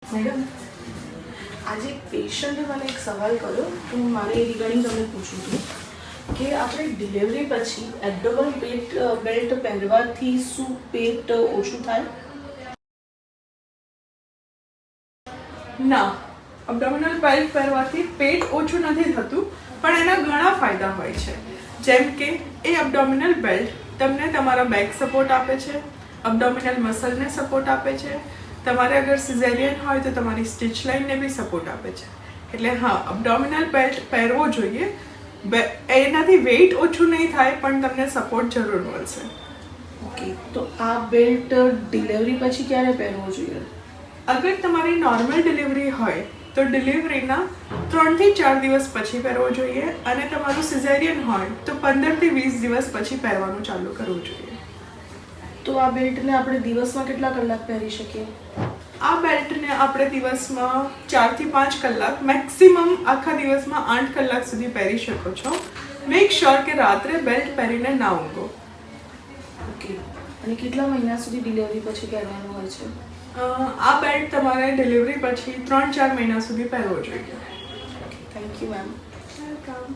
Madam, આજે એક પેશન્ટે મને એક સવાલ કર્યો તો મારે એ રિગાર્ડિંગ તમને પૂછવું હતું કે આપણે ડિલિવરી પછી એબ્ડોમન બેલ્ટ પહેરવાથી શું પેટ ઓછું થાય? ના, અબડોમિનલ બેલ્ટ પહેરવાથી પેટ ઓછું નથી થતું, પણ એના ઘણા ફાયદા હોય છે. જેમ કે એ અબડોમિનલ બેલ્ટ તમને તમારા બેક સપોર્ટ આપે છે, અબડોમિનલ મસલને સપોર્ટ આપે છે, તમારે અગર સિઝેરિયન હોય તો તમારી સ્ટિચ લાઇનને બી સપોર્ટ આપે છે. એટલે હા, અબડોમિનલ બેલ્ટ પહેરવો જોઈએ. એનાથી વેઇટ ઓછું નહીં થાય, પણ તમને સપોર્ટ જરૂર મળશે. ઓકે, તો આ બેલ્ટ ડિલિવરી પછી ક્યારે પહેરવો જોઈએ? અગર તમારી નોર્મલ ડિલિવરી હોય તો ડિલિવરીના 3 થી 4 દિવસ પછી પહેરવો જોઈએ, અને તમારું સિઝેરિયન હોય તો 15 થી 20 દિવસ પછી પહેરવાનું ચાલુ કરવું જોઈએ. તો આ બેલ્ટને આપણે દિવસમાં કેટલા કલાક પહેરી શકીએ? આ બેલ્ટને આપણે દિવસમાં 4 થી 5 કલાક, મેક્સિમમ આખા દિવસમાં 8 કલાક સુધી પહેરી શકો છો. મેક શ્યોર કે રાત્રે બેલ્ટ પહેરીને ના ઊંઘો. ઓકે, અને કેટલા મહિના સુધી ડિલિવરી પછી પહેરવાનું હોય છે? આ બેલ્ટ તમારે ડિલિવરી પછી 3-4 મહિના સુધી પહેરવો જોઈએ. Thank you ma'am. વેલકમ.